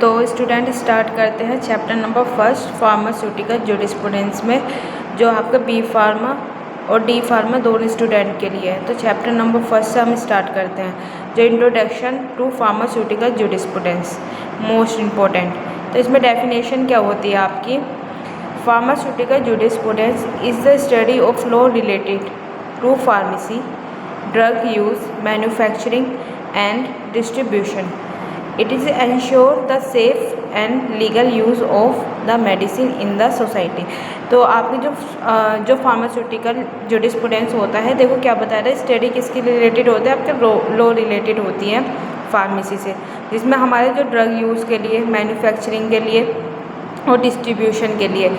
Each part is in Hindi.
तो स्टूडेंट स्टार्ट करते हैं chapter number first pharmaceutical jurisprudence में, जो आपका बी फार्मा और डी फार्मा दोनों स्टूडेंट के लिए है। तो चैप्टर नंबर फर्स्ट से हम स्टार्ट करते हैं, जो introduction to pharmaceutical jurisprudence, most important. तो इसमें डेफिनेशन क्या होती है आपकी? Pharmaceutical jurisprudence is the study of law related to pharmacy, drug use, manufacturing and distribution. It is ensure the safe and legal use of the medicine in the society। तो आपकी जो फार्मास्यूटिकल जूरिस्प्रूडेंस होता है, देखो क्या बता रहा है, स्टडी किसके रिलेटेड होता है? आपके लॉ रिलेटेड होती है फार्मेसी से, जिसमें हमारे जो ड्रग यूज़ के लिए, मैन्युफैक्चरिंग के लिए और डिस्ट्रीब्यूशन के लिए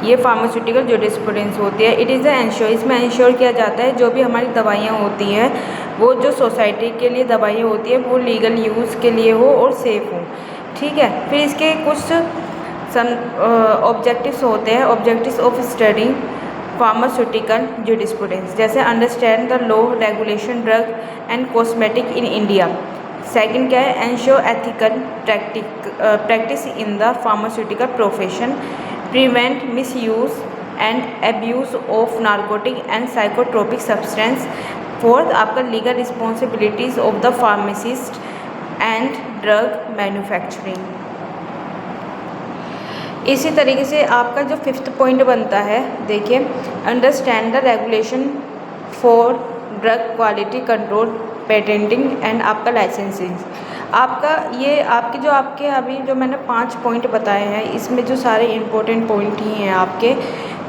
ये फार्मास्यूटिकल जूरिस्प्रूडेंस होती है। इट इज़ एंश्योर, इसमें एंश्योर किया जाता है जो भी हमारी दवाइयाँ होती हैं, वो जो सोसाइटी के लिए दवाइयाँ होती है वो लीगल यूज़ के लिए हो और सेफ़ हो। ठीक है, फिर इसके कुछ ऑब्जेक्टिव्स होते हैं, objectives of study pharmaceutical jurisprudence, जैसे understand the law regulation drug and cosmetic in India. Second क्या है? Ensure ethical practice in the pharmaceutical profession, prevent misuse and abuse of narcotic and psychotropic substance। Fourth आपका legal responsibilities of the pharmacist and drug manufacturing. इसी तरीके से आपका जो फिफ्थ पॉइंट बनता है, देखिए, understand the regulation for drug quality control, patenting and आपका लाइसेंसिंग। आपका ये आपके अभी जो मैंने 5 पॉइंट बताए हैं, इसमें जो सारे इम्पोर्टेंट पॉइंट ही हैं आपके,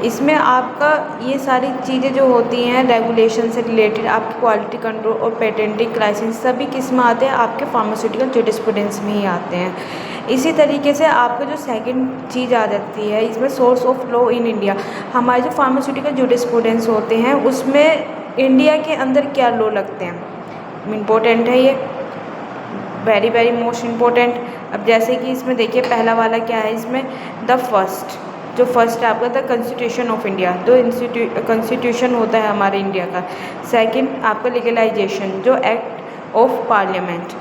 इसमें आपका ये सारी चीज़ें जो होती हैं रेगुलेशन से रिलेटेड, आपकी क्वालिटी कंट्रोल और पेटेंटिंग लाइसेंस सभी किस में आते हैं? आपके फार्मास्यूटिकल जूरिस्प्रूडेंस में ही आते हैं। इसी तरीके से आपका जो सेकंड चीज़ आ जाती है इसमें, source of law in India. हमारे जो फार्मास्यूटिकल जूरिस्प्रूडेंस होते हैं उसमें इंडिया के अंदर क्या लॉ लगते हैं, इम्पोर्टेंट है ये, वेरी वेरी मोस्ट इम्पोर्टेंट। अब जैसे कि इसमें देखिए पहला वाला क्या है, इसमें द फर्स्ट, जो फर्स्ट है आपका द कॉन्स्टिट्यूशन ऑफ इंडिया, जो कॉन्स्टिट्यूशन होता है हमारे इंडिया का। सेकंड आपका लीगलाइजेशन, जो एक्ट ऑफ पार्लियामेंट।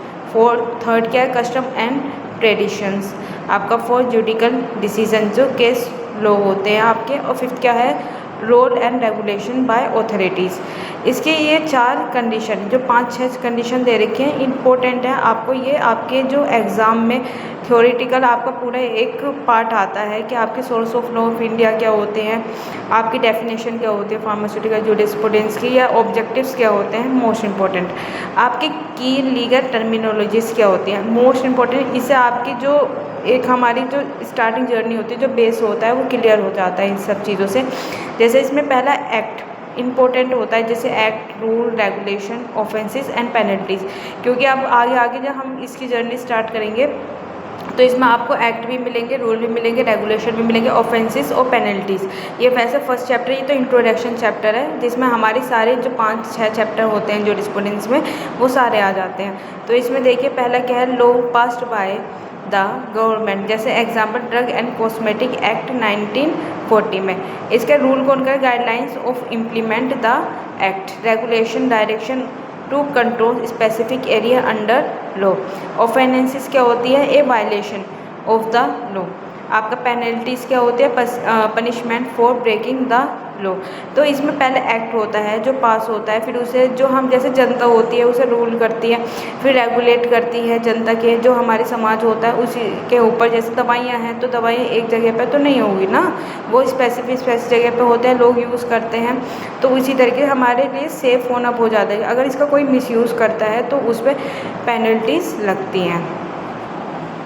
थर्ड क्या है? कस्टम एंड ट्रेडिशंस, आपका फोर्थ जुडिकल डिसीजन, जो केस लॉ होते हैं आपके। और फिफ्थ क्या है? Rule and regulation by authorities. इसके ये 4 कंडीशन, जो 5-6 कंडीशन दे रखे हैं, इम्पोर्टेंट है आपको। ये आपके जो एग्ज़ाम में थ्योरेटिकल आपका पूरा एक पार्ट आता है कि आपके source of law of India क्या होते हैं, आपकी डेफिनेशन क्या होती है फार्मास्यूटिकल जूरिस्प्रूडेंस की, या ऑब्जेक्टिव्स क्या होते हैं, मोस्ट इम्पोर्टेंट। आपकी की लीगल टर्मिनोलॉजीज़ क्या होती हैं, मोस्ट इम्पोर्टेंट। इससे आपकी जो एक हमारी जो स्टार्टिंग जर्नी होती है, जो बेस होता है, वो क्लियर हो जाता है इन सब चीज़ों से। जैसे इसमें पहला एक्ट इम्पोर्टेंट होता है, जैसे act, rule, regulation, offences and penalties, क्योंकि अब आगे जब हम इसकी जर्नी स्टार्ट करेंगे तो इसमें आपको एक्ट भी मिलेंगे, रूल भी मिलेंगे, रेगुलेशन भी मिलेंगे, ऑफेंसेस और पेनल्टीज़। ये वैसे फर्स्ट चैप्टर, ये तो इंट्रोडक्शन चैप्टर है, जिसमें हमारे सारे जो 5-6 चैप्टर होते हैं जूरिस्प्रूडेंस में, वो सारे आ जाते हैं। तो इसमें देखिए पहला क्या है? Law passed by the government, जैसे example drug and cosmetic act 1940 में। इसके रूल कौन का? Guidelines of implement the act, regulation, direction to control specific area under law. Offences क्या होती है? A violation of the law. आपका पेनल्टीज़ क्या होती है? Punishment for breaking the law. तो इसमें पहले एक्ट होता है जो पास होता है, फिर उसे जो हम जैसे जनता होती है उसे रूल करती है, फिर रेगुलेट करती है जनता के, जो हमारे समाज होता है उसी के ऊपर। जैसे दवाइयाँ हैं, तो दवाइयाँ एक जगह पे तो नहीं होगी ना, वो स्पेसिफिक जगह पे होते हैं, लोग यूज़ करते हैं। तो उसी तरीके हमारे लिए सेफ़ होना बहुत ज़्यादा है। अगर इसका कोई मिसयूज़ करता है तो उस पर पेनल्टीज़ लगती हैं।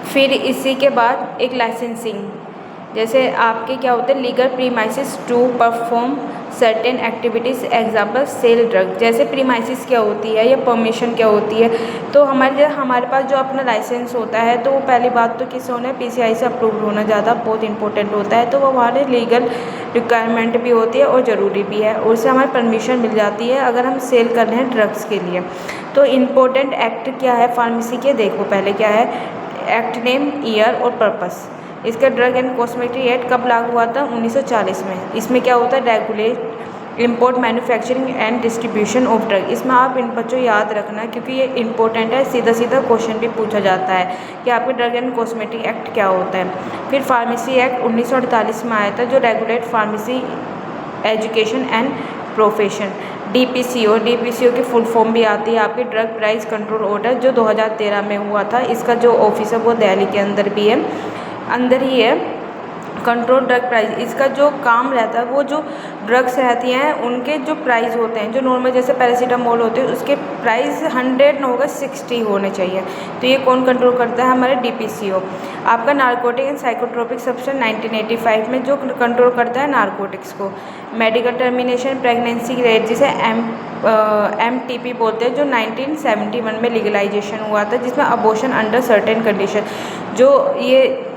फिर इसी के बाद एक लाइसेंसिंग, जैसे आपके क्या होते हैं? Legal premises to perform certain activities, example sell drug. जैसे प्रीमाइसिस क्या होती है या परमिशन क्या होती है? तो हमारे पास जो अपना लाइसेंस होता है, तो वो पहली बात तो किस होना है? PCI से अप्रूव्ड होना ज़्यादा बहुत इंपॉर्टेंट होता है। तो वो हमारे लीगल रिक्वायरमेंट भी होती है और ज़रूरी भी है, और उससे हमें परमिशन मिल जाती है अगर हम सेल कर रहे हैं ड्रग्स के लिए। तो इम्पोर्टेंट एक्ट क्या है फार्मेसी के? देखो पहले क्या है? एक्ट नेम, ईयर और पर्पस। इसका ड्रग एंड कॉस्मेटिक एक्ट कब लागू हुआ था? 1940 में। इसमें क्या होता है? Import, manufacturing and distribution of drug. इसमें आप इन बच्चों याद रखना क्योंकि ये इंपॉर्टेंट है, सीधा सीधा क्वेश्चन भी पूछा जाता है कि आपके ड्रग एंड कॉस्मेटिक एक्ट क्या होता है। फिर फार्मेसी एक्ट 1948 में आया था जो regulate pharmacy education and profession. DPCO की फुल फॉर्म भी आती है आपकी ड्रग प्राइस कंट्रोल ऑर्डर, जो 2013 में हुआ था। इसका जो ऑफिस है वो दिल्ली के अंदर ही है कंट्रोल ड्रग प्राइस। इसका जो काम रहता है वो जो ड्रग्स रहती हैं उनके जो प्राइस होते हैं, जो नॉर्मल जैसे पैरासीटामोल होते हैं उसके प्राइस 100 न होगा 60 होने चाहिए। तो ये कौन कंट्रोल करता है? हमारे DPCO। आपका नारकोटिक एंड साइकोट्रोपिक सब्सटेंस 1985 में जो कंट्रोल करता है नारकोटिक्स को। मेडिकल टर्मिनेशन प्रेगनेंसी रेट जिसे MTP बोलते हैं, जो 1971 में लीगलाइजेशन हुआ था, जिसमें अबॉर्शन अंडर सर्टेन कंडीशन, जो ये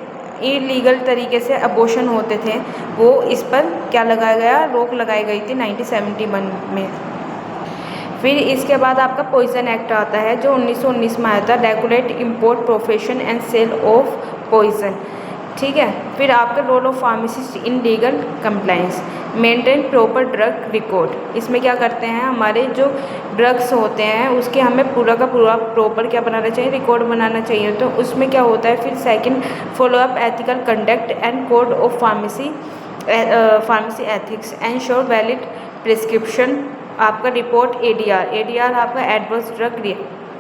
इलीगल तरीके से अबॉर्शन होते थे वो इस पर क्या लगाया गया? रोक लगाई गई थी 1971 में। फिर इसके बाद आपका पॉइजन एक्ट आता है जो 1919 में आया था, regulate import, profession and sale of poison. ठीक है। फिर आपका role of pharmacist in legal compliance, maintain proper drug record. इसमें क्या करते हैं, हमारे जो ड्रग्स होते हैं उसके हमें पूरा का पूरा प्रॉपर क्या बनाना चाहिए? रिकॉर्ड बनाना चाहिए। तो उसमें क्या होता है? फिर second, follow up ethical conduct and code of pharmacy ethics, ensure valid prescription. आपका रिपोर्ट ADR आपका एडवर्स ड्रग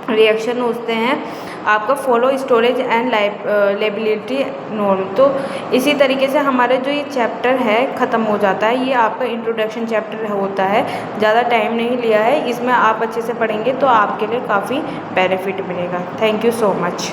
रिएक्शन होते हैं। आपका follow storage and liability norm. तो इसी तरीके से हमारे जो ये चैप्टर है ख़त्म हो जाता है। ये आपका इंट्रोडक्शन चैप्टर होता है, ज़्यादा टाइम नहीं लिया है। इसमें आप अच्छे से पढ़ेंगे तो आपके लिए काफ़ी बेनिफिट मिलेगा। Thank you so much.